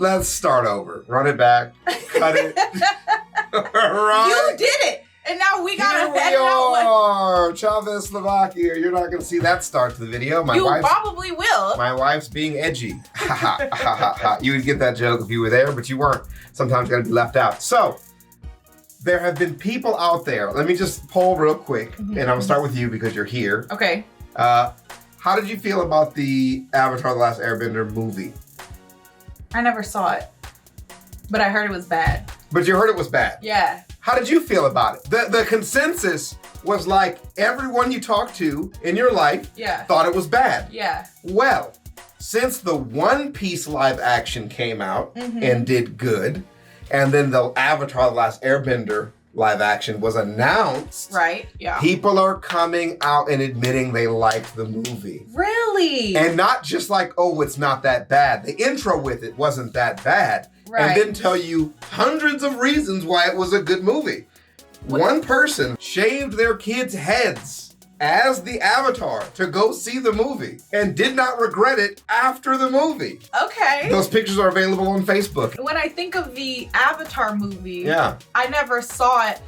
let's start over. Run it back. Cut it. Right. You did it. And now we gotta Here we are. ChavezzSlovakia. You're not gonna see that start to the video. You probably will. My wife's being edgy. Ha ha ha ha ha. You would get that joke if you were there, but you weren't. Sometimes you gotta be left out. So, there have been people out there. Let me just poll real quick, and I'm gonna start with you because you're here. Okay. How did you feel about the Avatar: The Last Airbender movie? I never saw it, but I heard it was bad. But you heard it was bad. Yeah. How did you feel about it? The consensus was like everyone you talked to in your life thought it was bad. Yeah. Well, since the One Piece live action came out and did good, and then the Avatar: The Last Airbender live action was announced. Right, yeah. People are coming out and admitting they liked the movie. Really? And not just like, oh, it's not that bad. The intro with it wasn't that bad. Right. And then tell you hundreds of reasons why it was a good movie. One person shaved their kids' heads as the Avatar to go see the movie and did not regret it after the movie. Okay. Those pictures are available on Facebook. When I think of the Avatar movie, Yeah. I never saw it,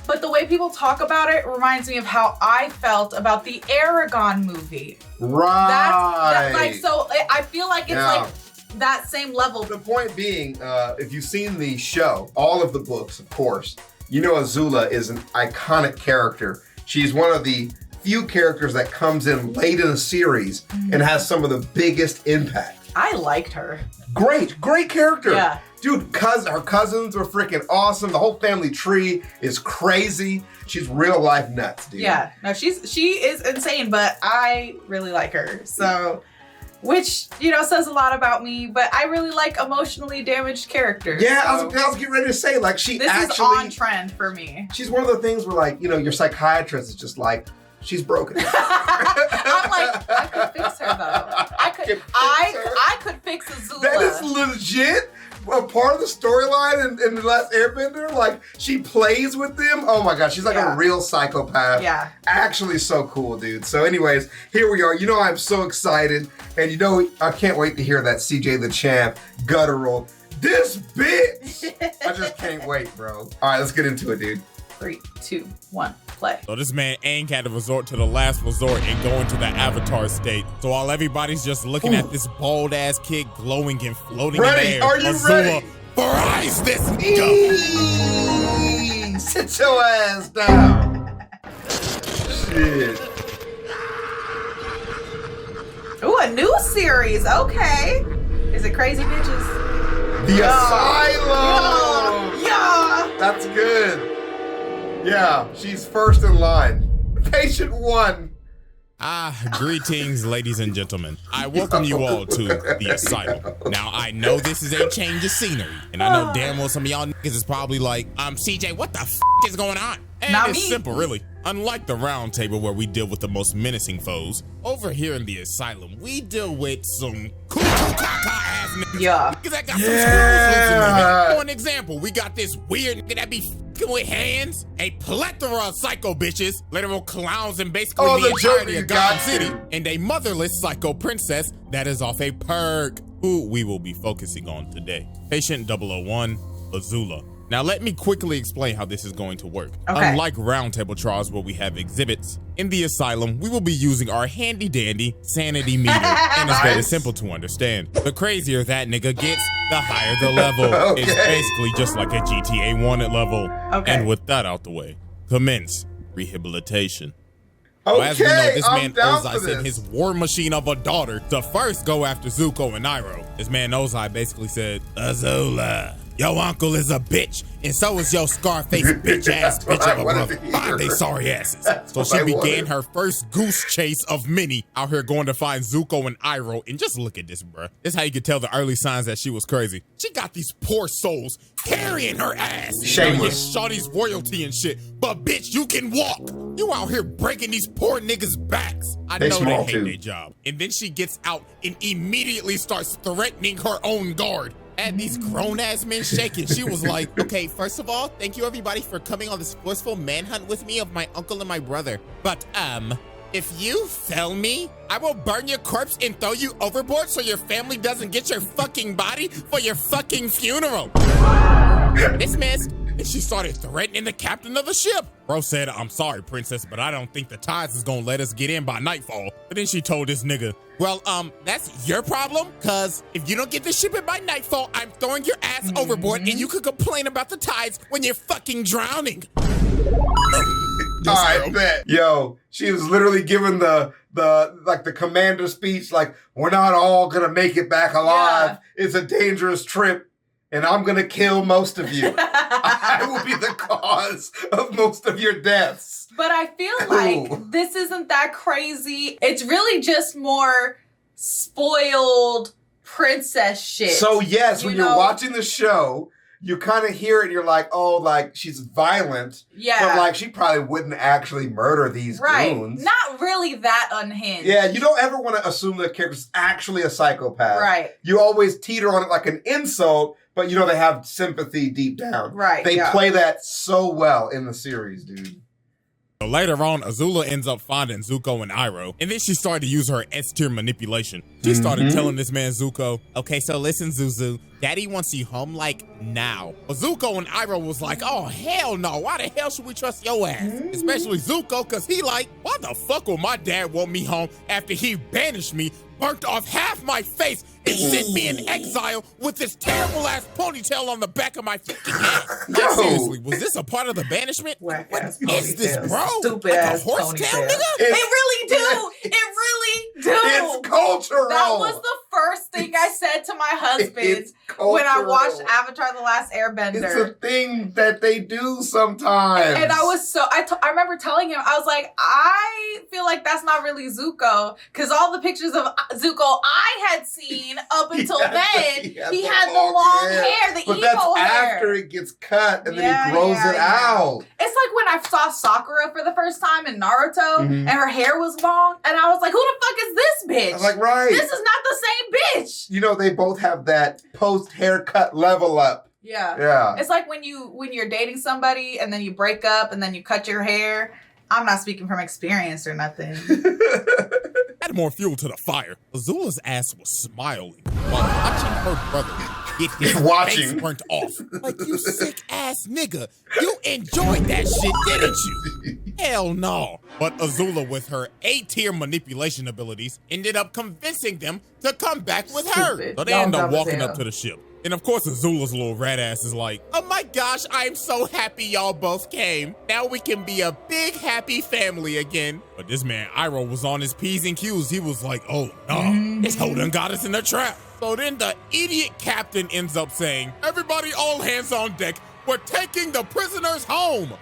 but the way people talk about it reminds me of how I felt about the Aragon movie. Right. So I feel like it's like that same level. The point being, if you've seen the show, all of the books, of course, you know Azula is an iconic character. She's one of the few characters that comes in late in the series and has some of the biggest impact. I liked her. Great character. Yeah. Dude, her cousins are freaking awesome. The whole family tree is crazy. She's real life nuts, dude. Yeah, no, she is insane, but I really like her. So, which, says a lot about me, but I really like emotionally damaged characters. Yeah, so. I was getting ready to say, like, this is on trend for me. She's one of the things where, like, your psychiatrist is just like, she's broken. I'm like, I could fix her though. I could fix Azula. That is legit a part of the storyline in The Last Airbender. Like, she plays with them. Oh my gosh, she's like a real psychopath. Yeah. Actually so cool, dude. So anyways, here we are. I'm so excited. And I can't wait to hear that CJ the Champ guttural. This bitch! I just can't wait, bro. All right, let's get into it, dude. 3, 2, 1, play. So this man Aang had to resort to the last resort and go into the Avatar state. So while everybody's just looking at this bald ass kid glowing and floating in the air, Are you Azula ready? fries this nigga. Sit your ass down. Shit. Ooh, a new series. Okay. Is it Crazy Bitches? The Asylum. Yeah. That's good. Yeah, she's first in line. Patient 1. Greetings, ladies and gentlemen. I welcome you all to the Asylum. Now, I know this is a change of scenery, and I know damn well some of y'all niggas is probably like, CJ, what the f is going on? And Not it's me. simple, really. Unlike the round table where we deal with the most menacing foes, over here in the Asylum, we deal with some ass niggas. Yeah. That got some screws loose in their head. For an example, we got this weird nigga that be f***ing with hands, a plethora of psycho bitches, literal clowns in basically the entirety of God City, and a motherless psycho princess that is off a perk, who we will be focusing on today. Patient 001, Azula. Now let me quickly explain how this is going to work. Okay. Unlike roundtable trials where we have exhibits, in the Asylum, we will be using our handy dandy sanity meter, and it's very simple to understand. The crazier that nigga gets, the higher the level. It's basically just like a GTA wanted level. Okay. And with that out the way, commence rehabilitation. Okay, As we know, this I'm man down for Ozai sent this. his war machine of a daughter to first go after Zuko and Iroh. This man Ozai basically said, Azula, your uncle is a bitch, and so is your Scarface bitch ass bitch of a brother. Find they sorry asses. So she began her first goose chase of many out here going to find Zuko and Iroh. And just look at this, bruh. This is how you could tell the early signs that she was crazy. She got these poor souls carrying her ass. Shameless. Shawty's royalty and shit. But bitch, you can walk. You out here breaking these poor niggas' backs. I They know they small, hate too. their job. And then she gets out and immediately starts threatening her own guard. And these grown-ass men shaking. She was like, okay, first of all, thank you everybody for coming on this forceful manhunt with me of my uncle and my brother. But, if you fail me, I will burn your corpse and throw you overboard so your family doesn't get your fucking body for your fucking funeral. Dismissed. And she started threatening the captain of the ship. Bro said, I'm sorry, princess, but I don't think the tides is gonna let us get in by nightfall. But then she told this nigga, well, that's your problem, cause if you don't get the ship in by nightfall, I'm throwing your ass overboard and you could complain about the tides when you're fucking drowning. I bet. Yo, she was literally giving the commander speech, like, we're not all gonna make it back alive. Yeah. It's a dangerous trip. And I'm gonna kill most of you. I will be the cause of most of your deaths. But I feel like this isn't that crazy. It's really just more spoiled princess shit. So yes, when you're watching the show, you kind of hear it and you're like, oh, like, she's violent. Yeah. But, like, she probably wouldn't actually murder these goons. Not really that unhinged. Yeah, you don't ever want to assume the character's actually a psychopath. Right. You always teeter on it like an insult, but you know they have sympathy deep down. Right. They play that so well in the series, dude. So later on, Azula ends up finding Zuko and Iroh, and then she started to use her S-tier manipulation. She started telling this man Zuko, okay, so listen, Zuzu, Daddy wants you home, like, now. But Zuko and Iroh was like, oh, hell no, why the hell should we trust your ass? Especially Zuko, because he like, why the fuck will my dad want me home after he banished me, burnt off half my face, and sent me in exile with this terrible ass ponytail on the back of my fucking head? Like, seriously, was this a part of the banishment? What is this, bro? Stupid like ass a horse tail, nigga? It really do. It really do. It's cultural. That was the first thing I said to my husband when I watched Avatar: The Last Airbender. It's a thing that they do sometimes. And I was so, I remember telling him, I was like, I feel like that's not really Zuko, because all the pictures of Zuko I had seen up until then, he had the long hair, the emo hair. But that's after it gets cut and then he grows it out. It's like when I saw Sakura for the first time in Naruto and her hair was long, and I was like, who the fuck is this bitch? I was like, right. This is not the same bitch. You know, they both have that post-haircut level up. Yeah. Yeah. It's like when you're dating somebody and then you break up and then you cut your hair. I'm not speaking from experience or nothing. Add more fuel to the fire. Azula's ass was smiling while watching her brother get his face burnt off. Like, you sick ass nigga. You enjoyed that shit, didn't you? Hell no. But Azula, with her A-tier manipulation abilities, ended up convincing them to come back with her. So they end up walking up to the ship. And of course, Azula's little rat ass is like, oh my gosh, I'm so happy y'all both came. Now we can be a big, happy family again. But this man, Iroh, was on his P's and Q's. He was like, oh, no, this hoe done got us in a trap. So then the idiot captain ends up saying, everybody all hands on deck. We're taking the prisoners home.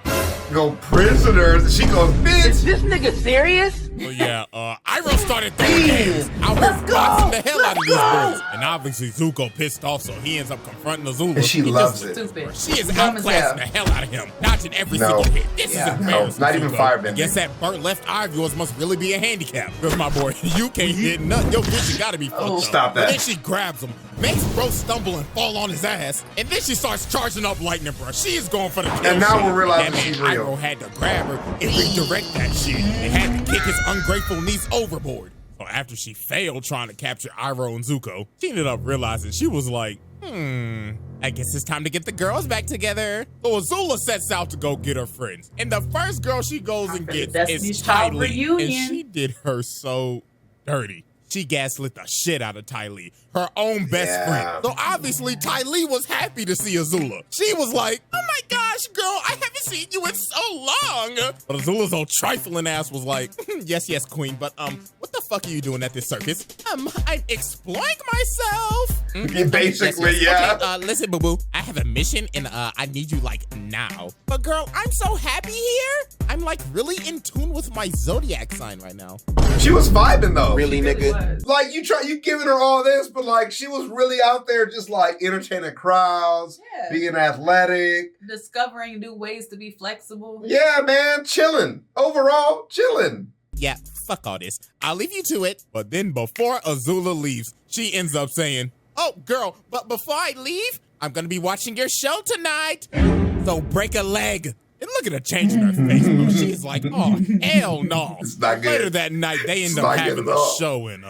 Go prisoners. She goes, bitch. Is this nigga serious? Well, yeah, Iroh started throwing hands out here boxing the hell out of these boys. And obviously Zuko pissed off, so he ends up confronting Azula. And she loves it. Stupid. She is outclassing the hell out of him, dodging every single hit. This is embarrassing. Not even firebending. I guess that burnt left eye of yours must really be a handicap. Because my boy, you can't hit nothing. Your vision gotta be fucked up. Stop that. But then she grabs him, makes bro stumble and fall on his ass, and then she starts charging up lightning, bro. She is going for the kill. And now shit. we're realizing that man, she's real. Iroh had to grab her and redirect that shit. And had to kick his ungrateful niece overboard. So after she failed trying to capture Iroh and Zuko, she ended up realizing she was like, I guess it's time to get the girls back together. So Azula sets out to go get her friends. And the first girl she goes and gets is Ty Lee. And she did her so dirty. She gaslit the shit out of Ty Lee, her own best friend. So obviously Ty Lee was happy to see Azula. She was like, oh my gosh, girl, I haven't seen you in so long. But Azula's old trifling ass was like, yes, queen, but what the fuck are you doing at this circus? I'm exploring myself. Basically, yeah. Okay, listen, boo-boo, I have a mission and I need you like now. But girl, I'm so happy here. I'm like really in tune with my zodiac sign right now. She was vibing though. Really, nigga? Like you giving her all this, but like she was really out there just like entertaining crowds, being athletic. Discovering new ways to be flexible. Yeah, man, chilling. Overall, chilling. Yeah, fuck all this. I'll leave you to it. But then before Azula leaves, she ends up saying, oh, girl, but before I leave, I'm gonna be watching your show tonight. So break a leg. And look at her changing her face, bro. She's like, oh, hell no. It's not good. Later that night, they end up having the show, and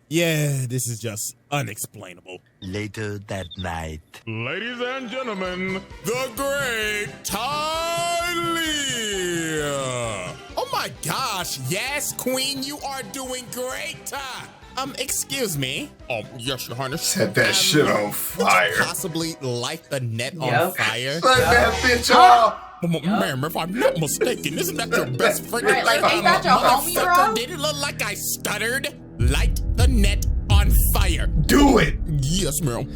yeah, this is just unexplainable. Later that night. Ladies and gentlemen, the great Talia. Oh my gosh, yes, queen, you are doing great. Excuse me. Yes, your highness. Set that shit on fire. Would you possibly light the net on fire? Set that bitch off. Ma'am, if I'm not mistaken, isn't that your best friend? Right, like, ain't that your homie, bro? Did it look like I stuttered? Light the net on fire. Do it. Yes, ma'am.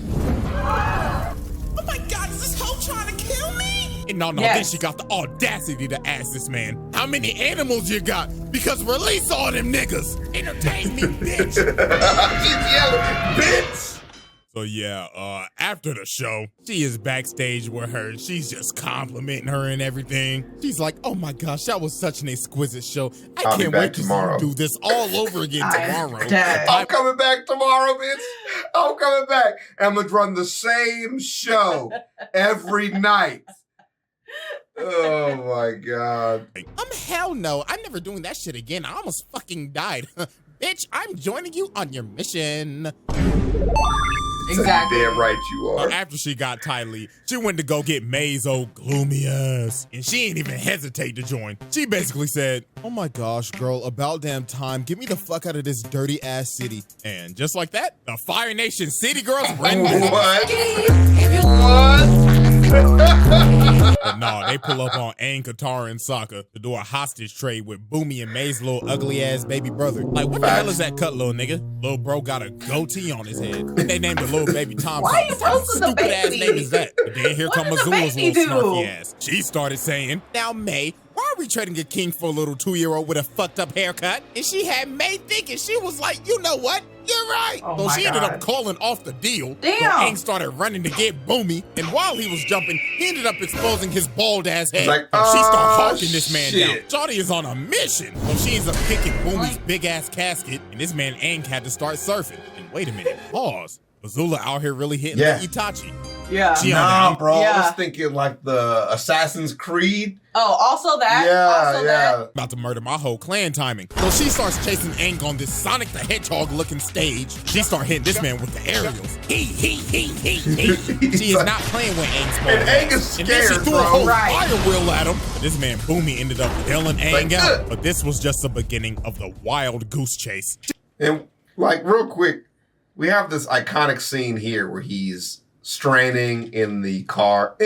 Oh my God, is this hoe trying to kill me? And no, then she got the audacity to ask this man, how many animals you got? Because release all them niggas. Entertain me, bitch. She's yelling, bitch. So yeah, after the show, she is backstage with her. She's just complimenting her and everything. She's like, oh my gosh, that was such an exquisite show. I can't wait to do this all over again tomorrow. I'm coming back tomorrow, bitch. I'm coming back. I'm going to run the same show every night. Oh my God. Hell no. I'm never doing that shit again. I almost fucking died. Bitch, I'm joining you on your mission. Exactly. Damn right you are. After she got Tylee, she went to go get May's old gloomy ass. And she ain't even hesitate to join. She basically said, oh my gosh, girl, about damn time. Get me the fuck out of this dirty ass city. And just like that, the Fire Nation City Girls ran. What? But no, they pull up on Aang, Katara, and Sokka to do a hostage trade with Boomy and May's little ugly ass baby brother. Like, what the hell is that cut, little nigga? Little bro got a goatee on his head. They named the little baby Tom. Why you roasting the baby? Stupid ass name is that? But then here comes Azula's little snarky ass. She started saying, now May, why are we trading a king for a little 2-year-old with a fucked up haircut? And she had May thinking, she was like, you know what? You're right. So she ended up calling off the deal. Damn. So Aang started running to get Boomy. And while he was jumping, he ended up exposing his bald ass head. Like, She started hawking this man down. Shawty is on a mission. So she ends up kicking Boomy's big ass casket. And this man Aang had to start surfing. And wait a minute, pause. Azula out here really hitting the Itachi. Yeah. Nah, bro. I was thinking like the Assassin's Creed. Oh, also that? Yeah, that. About to murder my whole clan timing. So she starts chasing Aang on this Sonic the Hedgehog looking stage. She start hitting this man with the aerials. He. She is not playing with Aang's ball. And Aang is scared, and then she threw a whole Right. fire wheel at him. But this man Boomy ended up bailing Aang out. But this was just the beginning of the wild goose chase. And like real quick, we have this iconic scene here where he's straining in the car.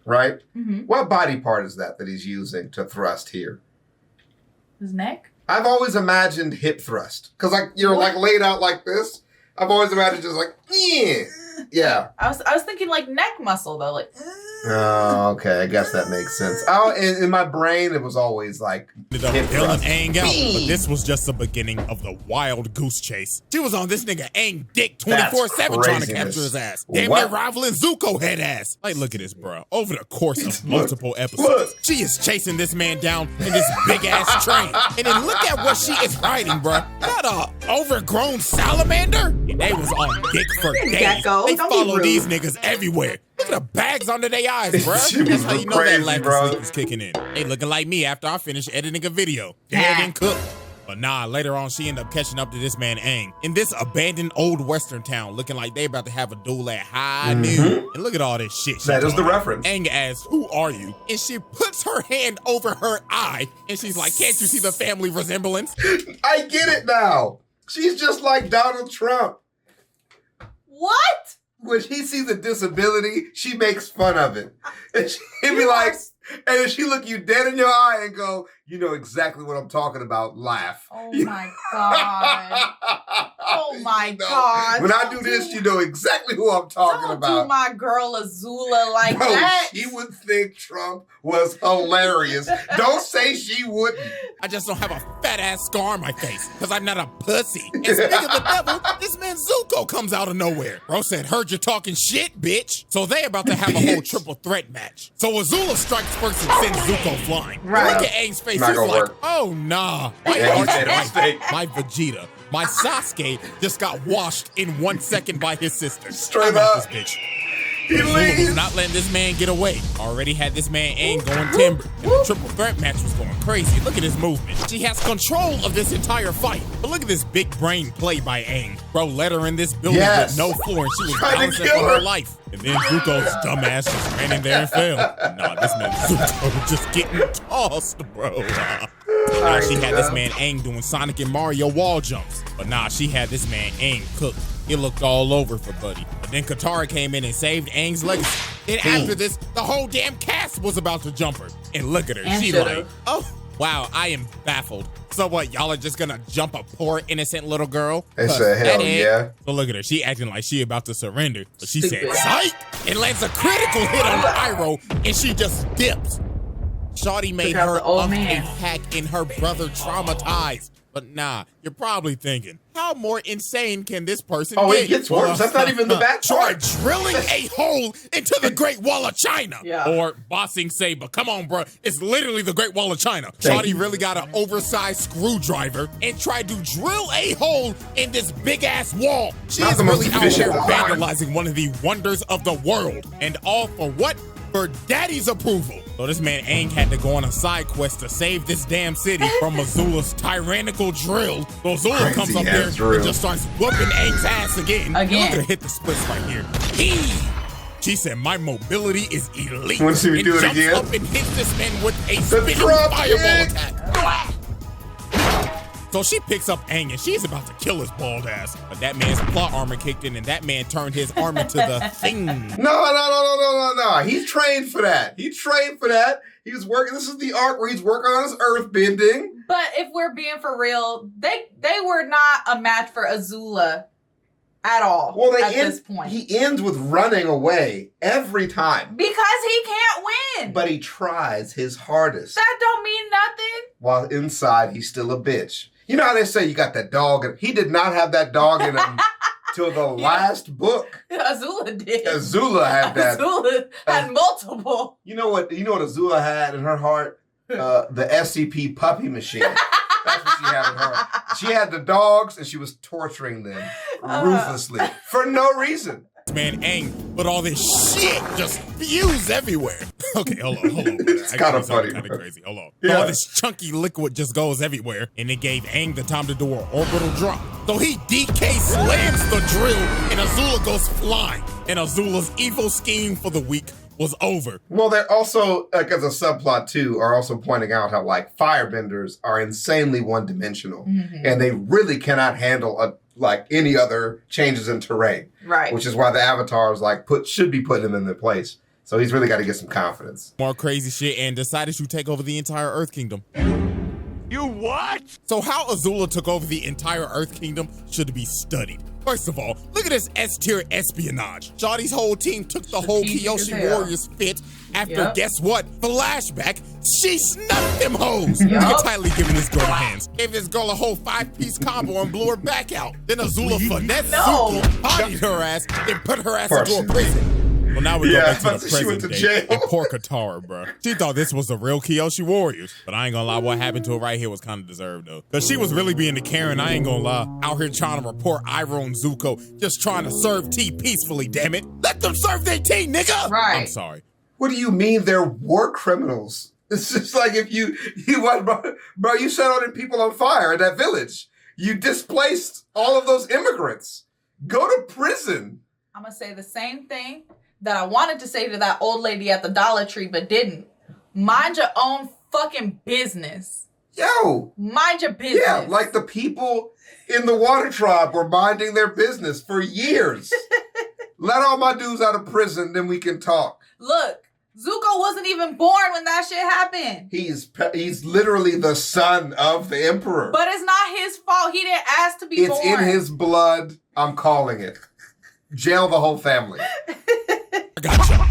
Right? Mm-hmm. What body part is that he's using to thrust here? His neck? I've always imagined hip thrust. Because like you're like laid out like this. I've always imagined just like, yeah. I was thinking like neck muscle though, like. Oh, okay. I guess that makes sense. Oh, in my brain, it was always like Ended up bailing Aang out, but this was just the beginning of the wild goose chase. She was on this nigga Aang dick 24/7 trying to capture his ass. Damn near rivaling Zuko head ass. Like, look at this, bro. Over the course of multiple episodes, she is chasing this man down in this big ass train. And then look at what she is riding, bro. Not a overgrown salamander. And they was on dick for days. Gecko. They Don't be follow rude. these niggas everywhere. Look at the bags under their eyes, bro. She was That's how you know crazy, that lack bro. of sleep is kicking in. They looking like me after I finish editing a video. Dead and cooked. But nah, later on, she ended up catching up to this man Aang in this abandoned old western town, looking like they about to have a duel at high noon. And look at all this shit. That is the reference. Aang asks, who are you? And she puts her hand over her eye, and she's like, can't you see the family resemblance? I get it now. She's just like Donald Trump. What? When she sees a disability, she makes fun of it. And she'd be like, and then she look you dead in your eye and go, you know exactly what I'm talking about, laugh. Oh my God. Oh my God. When I do this, you know exactly who I'm talking Don't about. do my girl Azula like Bro, that. she would think Trump was hilarious. Don't say she wouldn't. I just don't have a fat ass scar on my face because I'm not a pussy. And speaking of the devil, this man Zuko comes out of nowhere. Bro said, heard you talking shit, bitch. So they about to have a whole triple threat match. So Azula strikes first and sends Zuko flying. Right. Look at Aang's face. Not He's gonna like, work. oh nah. My Yeah, he Arch- made a mistake. my Vegeta, my Sasuke just got washed in 1 second by his sister. Straight I'm out up. this bitch. Azula was not letting this man get away. Already had this man Aang going timber. And the triple threat match was going crazy. Look at his movement. She has control of this entire fight. But look at this big brain play by Aang. Bro let her in this building with no floor, and she was bouncing for her life. And then Zuko's dumbass just ran in there and fell. Nah, this man Zuko was just getting tossed, bro. Nah, she had this man Aang doing Sonic and Mario wall jumps. But nah, she had this man Aang cooked. It looked all over for Buddy. But then Katara came in and saved Aang's legacy. And after this, the whole damn cast was about to jump her. And look at her. And she like, oh, wow, I am baffled. So what, y'all are just gonna jump a poor innocent little girl? They said, hell yeah. So look at her. She acting like she about to surrender. But she said, psych! And lands a critical hit on Iroh, and she just dips. Shawty made her a pack and her brother traumatized. But nah, you're probably thinking, how more insane can this person get? Oh, it gets worse. That's not even the bad part. Try drilling a hole into the Great Wall of China. Yeah. Or bossing Saber. Come on, bro. It's literally the Great Wall of China. Shawty really got an oversized screwdriver and tried to drill a hole in this big-ass wall. She's really out here vandalizing one of the wonders of the world. And all for what? For daddy's approval. So this man Aang had to go on a side quest to save this damn city from Azula's tyrannical drill. So Azula comes up there and just starts whooping Aang's ass again. Look at her hit the splits right here. She said, my mobility is elite. Want to see me do it again? Jumps up and hits this man with a spinning fireball attack. So she picks up Aang and she's about to kill his bald ass. But that man's plot armor kicked in and that man turned his arm into the thing. No. He's trained for that. He was working. This is the arc where he's working on his earth bending. But if we're being for real, they were not a match for Azula at all. Well, at this point. He ends with running away every time. Because he can't win. But he tries his hardest. That don't mean nothing. While inside, he's still a bitch. You know how they say you got that dog in? He did not have that dog in him till the last book. Azula did. Azula had that. Azula had multiple. You know what Azula had in her heart? The SCP puppy machine. That's what she had in her heart. She had the dogs and she was torturing them ruthlessly for no reason. Man, Aang, but all this shit just fused everywhere. Okay, hold on. It's kind of funny. Kind of crazy. Hold on. Yeah. All this chunky liquid just goes everywhere, and it gave Aang the time to do an orbital drop. So he DK slams the drill, and Azula goes flying. And Azula's evil scheme for the week was over. Well, they're also, like as a subplot too, are also pointing out how like firebenders are insanely one-dimensional, and they really cannot handle like any other changes in terrain. Right. Which is why the Avatars should be putting them in their place. So he's really got to get some confidence. More crazy shit and decided to take over the entire Earth Kingdom. You what? So how Azula took over the entire Earth Kingdom should be studied. First of all, look at this S-tier espionage. Shawty's whole team took the whole Kyoshi Warriors fit after, guess what? Flashback, she snuffed them hoes. Look at tightly giving this girl hands. Gave this girl a whole 5-piece combo and blew her back out. Then Azula finessed Zuko, bodied her ass, and put her ass into a prison. Well, now we go back to the present day. And poor Katara, bro. She thought this was the real Kyoshi Warriors. But I ain't gonna lie, what happened to her right here was kind of deserved, though. Because she was really being the Karen, I ain't gonna lie. Out here trying to report Iroh and Zuko, just trying to serve tea peacefully, damn it. Let them serve their tea, nigga! Right. I'm sorry. What do you mean they're war criminals? It's just like if you you set all them people on fire in that village. You displaced all of those immigrants. Go to prison. I'm gonna say the same thing that I wanted to say to that old lady at the Dollar Tree, but didn't. Mind your own fucking business. Yo. Mind your business. Yeah, like the people in the Water Tribe were minding their business for years. Let all my dudes out of prison, then we can talk. Look, Zuko wasn't even born when that shit happened. He's literally the son of the Emperor. But it's not his fault. He didn't ask to be born. It's in his blood. I'm calling it. Jail the whole family. Gotcha.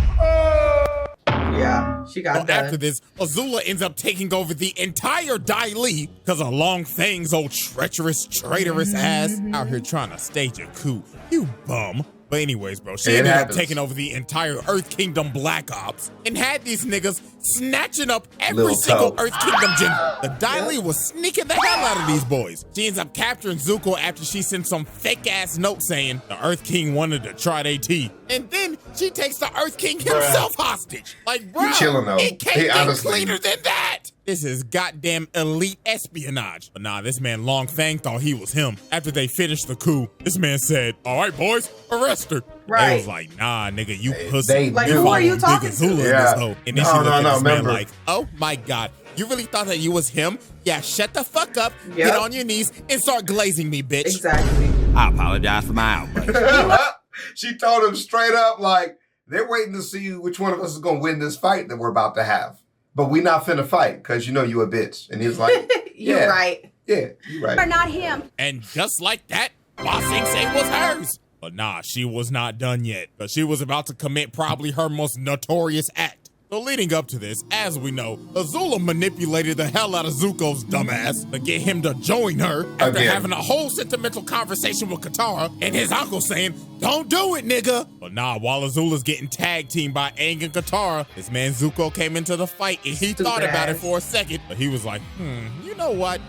Yeah, she got that. After this, Azula ends up taking over the entire Dai Li because of Long Fang's old treacherous, traitorous ass out here trying to stage a coup. You bum. But anyways, bro, she ended up taking over the entire Earth Kingdom Black Ops and had these niggas snatching up every single Earth Kingdom gender. The Dai was sneaking the hell out of these boys. She ends up capturing Zuko after she sends some fake-ass note saying the Earth King wanted to try their tea. And then she takes the Earth King himself hostage. Like, bro, it can't get cleaner than that. This is goddamn elite espionage. But nah, this man Long Fang thought he was him. After they finished the coup, this man said, all right, boys, arrest her. Right. They was like, nah, nigga, you pussy. Like, who are you talking to? Azula in this hoe. And then she looked at this man like, oh my God, you really thought that you was him? Yeah, shut the fuck up, get on your knees, and start glazing me, bitch. Exactly. I apologize for my outburst. She told him straight up, like, they're waiting to see which one of us is going to win this fight that we're about to have. But we not finna fight, because you know you a bitch. And he was like, You're right. Yeah, you're right. But not him. And just like that, Ba Sing Se was hers. But nah, she was not done yet, because she was about to commit probably her most notorious act. So leading up to this, as we know, Azula manipulated the hell out of Zuko's dumbass to get him to join her after having a whole sentimental conversation with Katara and his uncle saying, don't do it, nigga. But nah, while Azula's getting tag teamed by Aang and Katara, this man Zuko came into the fight and he thought about it for a second, but he was like, you know what?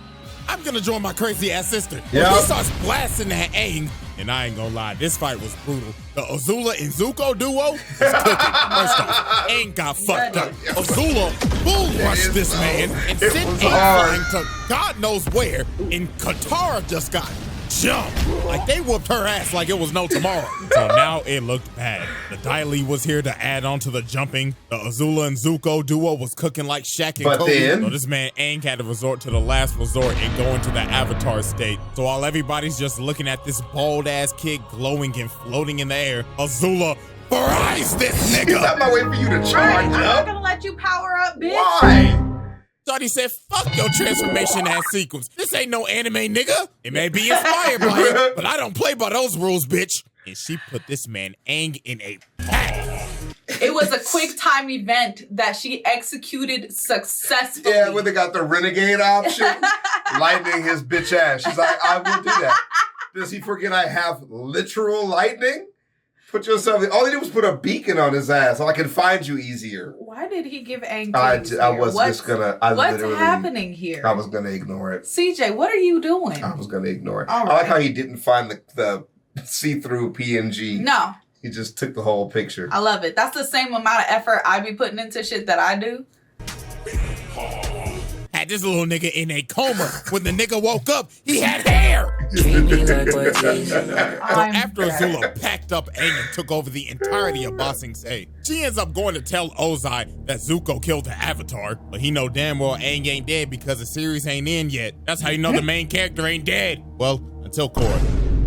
I'm gonna join my crazy ass sister. He starts blasting that Aang, and I ain't gonna lie, this fight was brutal. The Azula and Zuko duo was cooking. First off, Aang got fucked up. Azula bull rushed this man and sent Aang flying to God knows where, and Katara just got jumped. Like they whooped her ass like it was no tomorrow. So now it looked bad. The Dai was here to add on to the jumping. The Azula and Zuko duo was cooking like Shaq and Kobe. So this man Aang had to resort to the last resort and go into the Avatar state. So while everybody's just looking at this bald ass kid glowing and floating in the air, Azula fries this nigga. I'm not waiting for you to charge I'm up. not gonna let you power up, bitch. Why? Shawty said, fuck your transformation ass sequence. This ain't no anime, nigga. It may be inspired by it, but I don't play by those rules, bitch. And she put this man Aang in a pack. It was a quick time event that she executed successfully. Yeah, when they got the renegade option, lightning his bitch ass. She's like, I will do that. Does he forget I have literal lightning? Put yourself, all he did was put a beacon on his ass so I can find you easier. Why did he give Aang What's happening here? I was gonna ignore it. CJ, what are you doing? I was gonna ignore it. All I like how he didn't find the see-through PNG. No. He just took the whole picture. I love it. That's the same amount of effort I be putting into shit that I do. Had this little nigga in a coma. When the nigga woke up, he had hair. So after Azula packed up Aang and took over the entirety of Ba Sing Se, she ends up going to tell Ozai that Zuko killed the Avatar, but he know damn well Aang ain't dead because the series ain't in yet. That's how you know the main character ain't dead. Well, until Korra.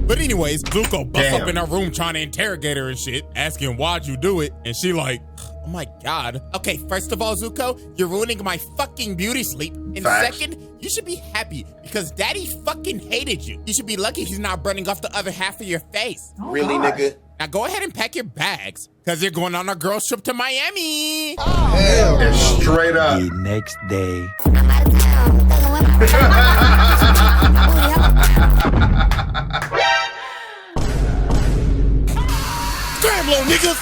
But anyways, Zuko busts up in her room trying to interrogate her and shit, asking why'd you do it, and she like, oh my God. Okay, first of all, Zuko, you're ruining my fucking beauty sleep. And second, you should be happy because Daddy fucking hated you. You should be lucky he's not burning off the other half of your face. Oh, really, nigga? Now go ahead and pack your bags because you're going on a girls trip to Miami. Oh, hell. And straight up. The next day. I'm out of Scram, little niggas.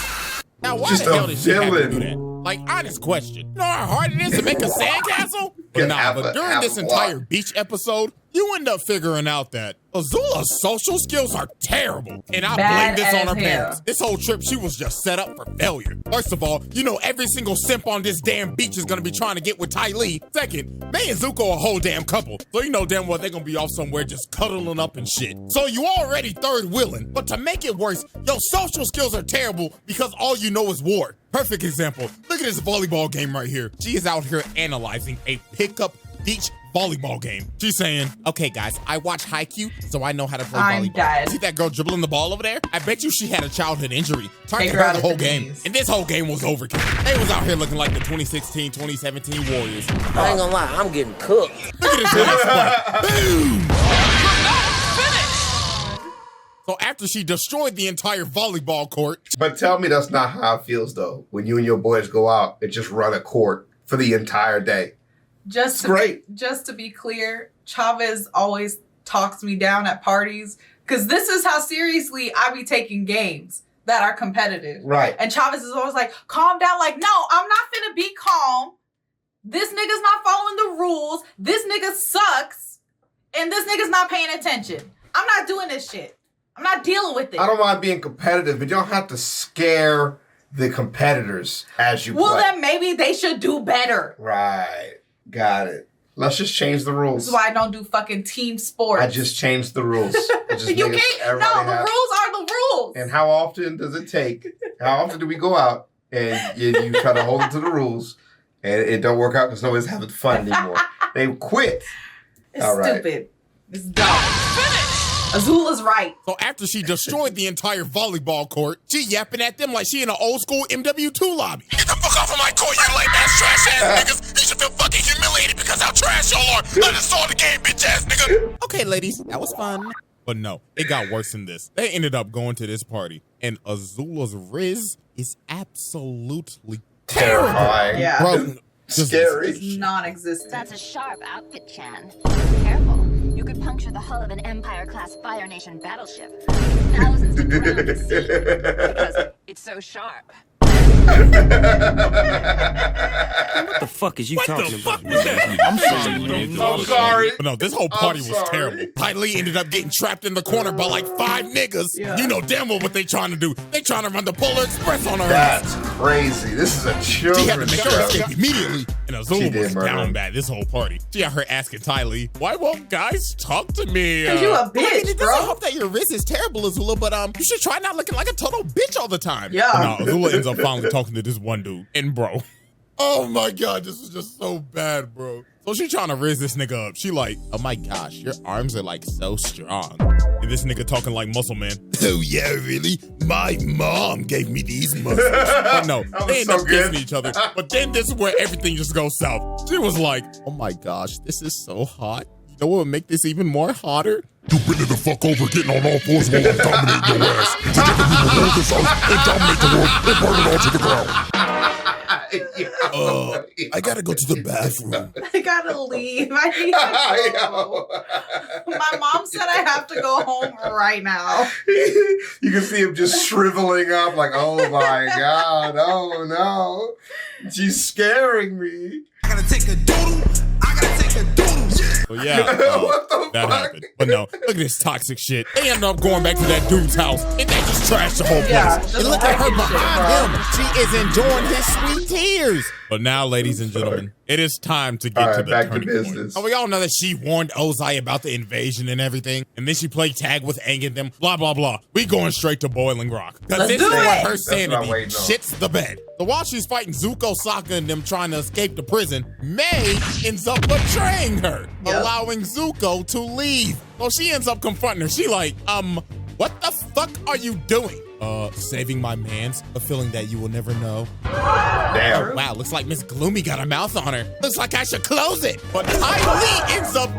Now, why Just the hell a did she have to do villain. that? Like, honest question. You know how hard it is to make a sandcastle? But during this entire beach episode, you end up figuring out that Azula's social skills are terrible. And I blame this on her parents. This whole trip, she was just set up for failure. First of all, you know every single simp on this damn beach is gonna be trying to get with Ty Lee. Second, May and Zuko a whole damn couple. So you know damn well they're gonna be off somewhere just cuddling up and shit. So you already third wheeling. But to make it worse, your social skills are terrible because all you know is war. Perfect example. Look at this volleyball game right here. She is out here analyzing a pickup beach volleyball game. She's saying, okay guys, I watch Haikyuu, so I know how to play volleyball. Dead. See that girl dribbling the ball over there? I bet you she had a childhood injury. Targeted her the whole game. And this whole game was overkill. They was out here looking like the 2016, 2017 Warriors. I ain't gonna lie, I'm getting cooked. Look at this last play. Boom! So after she destroyed the entire volleyball court. But tell me that's not how it feels though, when you and your boys go out and just run a court for the entire day. Just to be clear, Chavez always talks me down at parties because this is how seriously I be taking games. that are competitive. Right. And Chavez is always like, calm down. Like, no, I'm not finna be calm. This nigga's not following the rules. This nigga sucks. And this nigga's not paying attention. I'm not doing this shit. I'm not dealing with it. I don't mind being competitive, but you don't have to scare the competitors as you play. Well, then maybe they should do better. Right. Got it. Let's just change the rules. This is why I don't do fucking team sports. I just changed the rules. You can't. No, the rules are the rules. And how often does it take? How often do we go out and you try to hold them to the rules and it don't work out because nobody's having fun anymore? They quit. It's stupid. It's dumb. Azula's right. So after she destroyed the entire volleyball court, she yapping at them like she in an old school MW2 lobby. Get the fuck off of my court, you lame ass trash ass niggas. You should feel fucking humiliated because how trash y'all are. I just saw the game, bitch ass nigga. Okay, ladies, that was fun. But no, it got worse than this. They ended up going to this party, and Azula's Riz is absolutely terrifying. Yeah. Bro, scary. It's non-existent. That's a sharp outfit, Chan. Careful. You could puncture the hull of an Empire-class Fire Nation battleship. Thousands to ground to sea. Because it's so sharp. What the fuck is you talking about? I'm sorry. But no, this whole party was terrible. Ty Lee ended up getting trapped in the corner by like 5 niggas. Yeah. You know damn well what they trying to do. They trying to run the Polar Express on her ass. That's crazy. This is a She had to children's make her show. escape immediately. And Azula did was murder down him. bad this whole party. She had her asking Ty Lee, why won't guys talk to me? Cause you a bitch, I mean, bro. I hope that your wrist is terrible, Azula, but you should try not looking like a total bitch all the time. Yeah. But no, Azula ends up finally talking to this one dude. And bro, oh my God, this is just so bad, bro. So she trying to raise this nigga up. She like, oh my gosh, your arms are like so strong. And this nigga talking like muscle man. Oh yeah, really? My mom gave me these muscles. But no, they end up kissing each other. But then this is where everything just goes south. She was like, oh my gosh, this is so hot. You know what would make this even more hotter? You bend the fuck over, getting on all fours while I'm dominating your ass. Together we will rule this earth and dominate the world and burn it all to the ground. I gotta go to the bathroom. I gotta leave. I need to go. My mom said I have to go home right now. You can see him just shriveling up like, oh my God, oh no. She's scaring me. I gotta take a doodle. I gotta take a doodle. So yeah, What the that fuck? happened. But no, look at this toxic shit. They ended up going back to that dude's house and they just trashed the whole place. Yeah, just and look at her wrecking shit, behind bro. him. She is enjoying his sweet tears. But now, ladies and gentlemen, it is time to get All to right, the back to turning business. point. Oh, we all know that she warned Ozai about the invasion and everything, and then she played tag with Aang and them, blah, blah, blah. We going straight to Boiling Rock. Because Let's this do is it. where her That's what I'm sanity waiting on. shits the bed. So while she's fighting Zuko, Sokka, and them trying to escape the prison, May ends up betraying her, Yep. allowing Zuko to leave. So she ends up confronting her. She like, what the fuck are you doing? Saving my mans, a feeling that you will never know. Damn. Wow, looks like Miss Gloomy got a mouth on her. Looks like I should close it. But Ty Lee ends up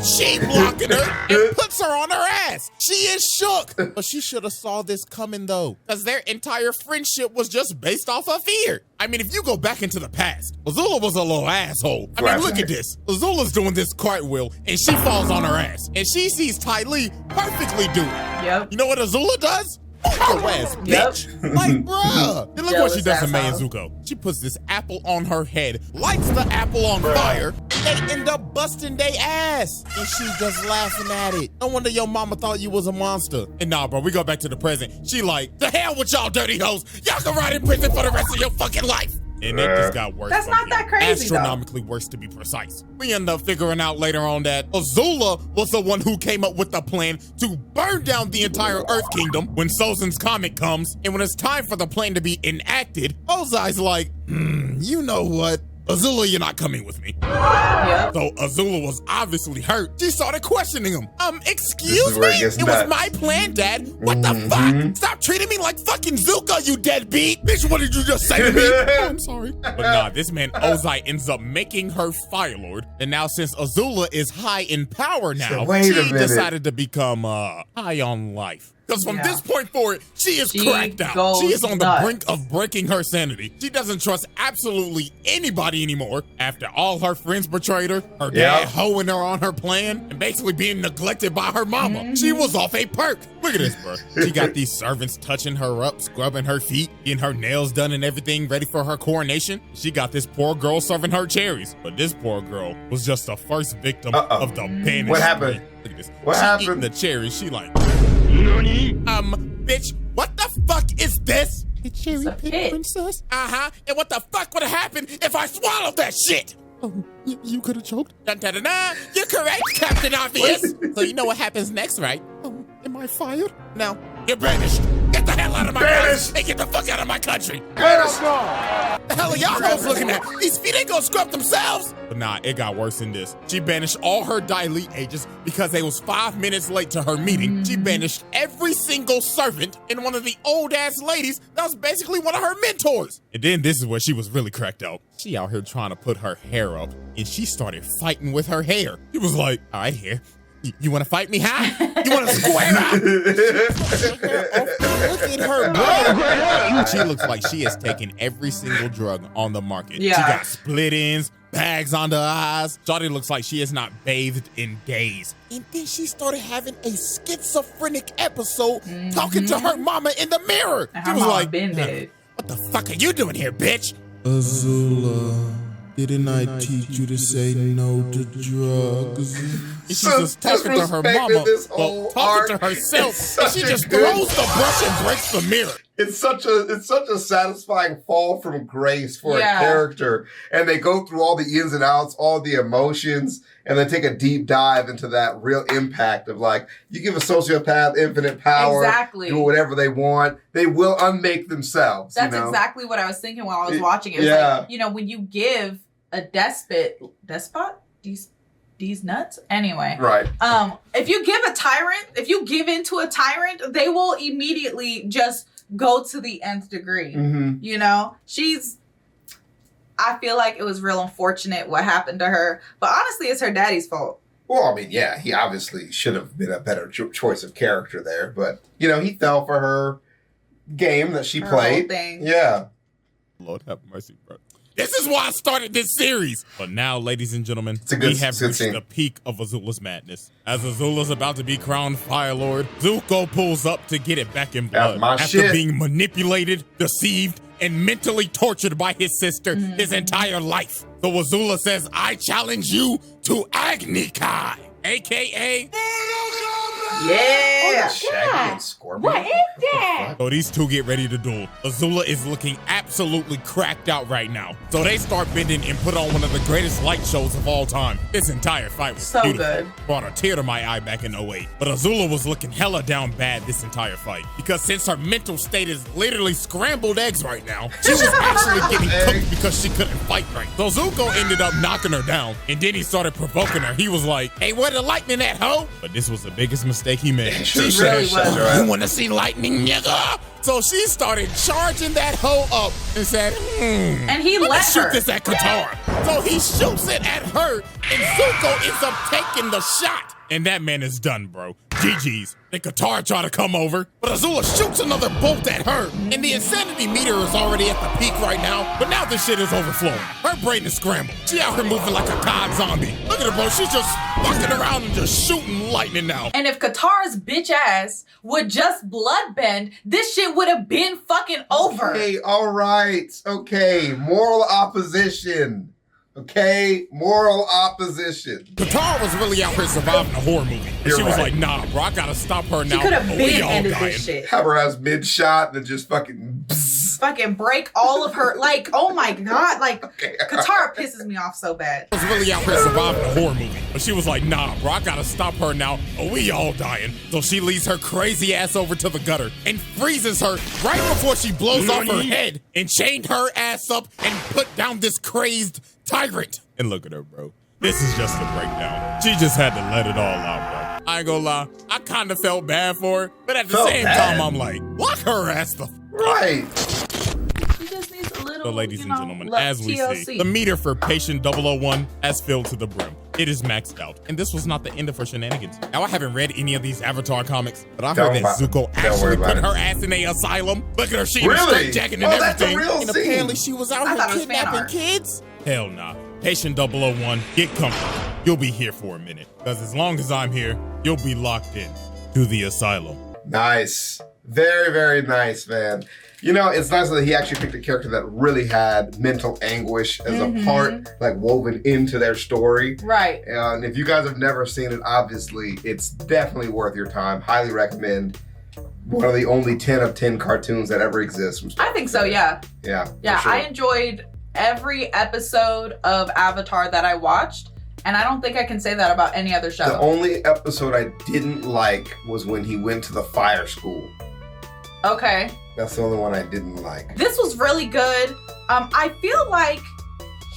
blocking her and puts her on her ass. She is shook. But she should have saw this coming though, because their entire friendship was just based off of fear. I mean, if you go back into the past, Azula was a little asshole. I mean, look at this. Azula's doing this cartwheel and she falls on her ass. And she sees Ty Lee perfectly do it. Yep. You know what Azula does? Your ass, bitch. Like, bruh. And look what she does to May and Zuko. She puts this apple on her head, lights the apple on fire, and they end up busting their ass. And she just laughing at it. No wonder your mama thought you was a monster. And nah, bro, we go back to the present. She like, the hell with y'all dirty hoes. Y'all can ride in prison for the rest of your fucking life. And it just got worse. That's from not here. that crazy, though. Astronomically worse, to be precise. We end up figuring out later on that Azula was the one who came up with the plan to burn down the entire Earth Kingdom when Sozin's comet comes. And when it's time for the plan to be enacted, Ozai's like, you know what? Azula, you're not coming with me. Yep. So Azula was obviously hurt. She started questioning him. Excuse This is where me? it gets It nuts. was my plan, Dad. What the fuck? Stop treating me like fucking Zuko, you deadbeat. Bitch, what did you just say to me? Oh, I'm sorry. But nah, this man Ozai ends up making her Fire Lord. And now since Azula is high in power now, So wait a she minute. decided to become high on life. Because from this point forward, she is She cracked out. goes She is on the nuts. brink of breaking her sanity. She doesn't trust absolutely anybody anymore after all her friends betrayed her, her dad hoeing her on her plan, and basically being neglected by her mama. She was off a perk. Look at this, bro. She got these servants touching her up, scrubbing her feet, getting her nails done and everything ready for her coronation. She got this poor girl serving her cherries. But this poor girl was just the first victim of the banishment. What happened? Look at this. What she happened? eating the cherries. She like, bitch, what the fuck is this? The cherry pit princess? Uh-huh. And what the fuck would have happened if I swallowed that shit? Oh, you could have choked? Da-da-da-da. You're correct, Captain Obvious. So you know what happens next, right? Am I fired? No. You're banished. Get the hell out of my house and get the fuck out of my country. Banished. The hell are y'all hoes looking at? These feet ain't gonna scrub themselves. But nah, it got worse than this. She banished all her Dilete agents because they was 5 minutes late to her meeting. She banished every single servant and one of the old ass ladies that was basically one of her mentors. And then this is where she was really cracked out. She out here trying to put her hair up and she started fighting with her hair. She was like, all right, hair. You want to fight me, huh? You want to square up? Look at her, bro. She looks like she has taken every single drug on the market. Yeah. She got split ends, bags under her eyes. Shawty looks like she has not bathed in days. And then she started having a schizophrenic episode talking to her mama in the mirror. And She her was mama like, been dead. what the fuck are you doing here, bitch? Azula, didn't I teach you to say no to drugs? She's just talking to her mama, well, talking to herself, and she just throws the brush and breaks the mirror. It's such a satisfying fall from grace for a character, and they go through all the ins and outs, all the emotions, and then take a deep dive into that real impact of like, you give a sociopath infinite power, do whatever they want, they will unmake themselves. That's exactly what I was thinking while I was watching it. It was like, when you give a despot, these nuts? Anyway. Right. If you give a tyrant, if you give into a tyrant, they will immediately just go to the nth degree. You know? I feel like it was real unfortunate what happened to her. But honestly, it's her daddy's fault. Well, I mean, yeah, he obviously should have been a better choice of character there. But, he fell for her game that she played. Whole thing. Yeah. Lord have mercy, bro. This is why I started this series. But now, ladies and gentlemen, we have reached the peak of Azula's madness. As Azula's about to be crowned Fire Lord, Zuko pulls up to get it back in blood. After being manipulated, deceived, and mentally tortured by his sister his entire life. So Azula says, I challenge you to Agni Kai, a.k.a. Yeah. Shaggy and Scorpion. What is that? So these two get ready to duel. Azula is looking absolutely cracked out right now. So they start bending and put on one of the greatest light shows of all time. This entire fight was so beautiful. good. Brought a tear to my eye back in 08. But Azula was looking hella down bad this entire fight. Because since her mental state is literally scrambled eggs right now, she was actually getting cooked because she couldn't fight right. So Zuko ended up knocking her down. And then he started provoking her. He was like, hey, where the lightning at, ho? But this was the biggest mistake he made. She said, you want to see lightning, nigga? So she started charging that hoe up and said, and he let her shoot this at Katara. So he shoots it at her, and Zuko ends up taking the shot. And that man is done, bro. GG's. Then Katara try to come over, but Azula shoots another bolt at her. And the insanity meter is already at the peak right now, but now this shit is overflowing. Her brain is scrambled. She out here moving like a COD zombie. Look at her, bro. She's just fucking around and just shooting lightning now. And if Katara's bitch ass would just bloodbend, this shit would have been fucking over. Okay, all right. Okay, moral opposition. Okay, moral opposition. Katara was really out here surviving a horror movie. And she was like, nah, bro, I gotta stop her now. She could have or been we all ended dying. this shit. Have her ass mid-shot and then just fucking... Fucking break all of her, like, oh my god, like, Katara pisses me off so bad. Was really out here surviving a horror movie. But she was like, nah, bro, I gotta stop her now or we all dying. So she leads her crazy ass over to the gutter and freezes her right before she blows off her head and chained her ass up and put down this crazed tyrant. And look at her, bro. This is just a breakdown. She just had to let it all out, bro. I ain't gonna lie, I kind of felt bad for her, but at the same time, I'm like, lock her ass the right. She just needs a little So, ladies and gentlemen, look, as we TLC. see, the meter for patient 001 has filled to the brim. It is maxed out. And this was not the end of her shenanigans. Now, I haven't read any of these Avatar comics, but I've heard that Zuko actually put her ass in a asylum. Look at her, she in a straight jacket and everything. And apparently she was out here kidnapping kids. Hell nah. Patient 001, get comfortable. You'll be here for a minute. Because as long as I'm here, you'll be locked in to the asylum. Nice. Very, very nice, man. You know, it's nice that he actually picked a character that really had mental anguish as a part, like woven into their story. Right. And if you guys have never seen it, obviously, it's definitely worth your time. Highly recommend. One of the only 10 of 10 cartoons that ever exist. I think so, yeah. Yeah. Yeah, sure. I enjoyed every episode of Avatar that I watched. And I don't think I can say that about any other show. The only episode I didn't like was when he went to the fire school. Okay. That's the only one I didn't like. This was really good. I feel like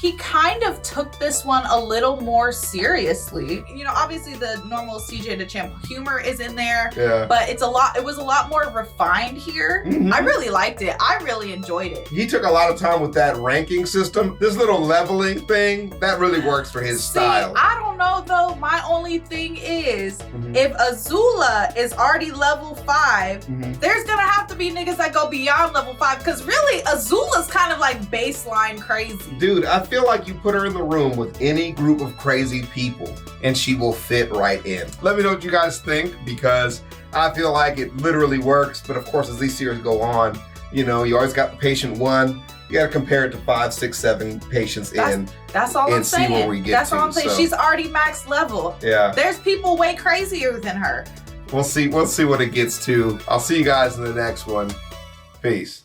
he kind of took this one a little more seriously. You know, obviously the normal CJ Dachamp humor is in there, but it was a lot more refined here. I really liked it. I really enjoyed it. He took a lot of time with that ranking system. This little leveling thing, that really works for his style. I don't know though. My only thing is, if Azula is already level 5, there's gonna have to be niggas that go beyond level 5, because really Azula's kind of like baseline crazy. Dude, I feel like you put her in the room with any group of crazy people and she will fit right in. Let me know what you guys think, because I feel like it literally works. But of course, as these series go on, you know, you always got the patient 1. You got to compare it to 5, 6, 7 patients That's all I'm saying. See where we get That's to. all I'm saying. So, she's already max level. Yeah. There's people way crazier than her. We'll see what it gets to. I'll see you guys in the next one. Peace.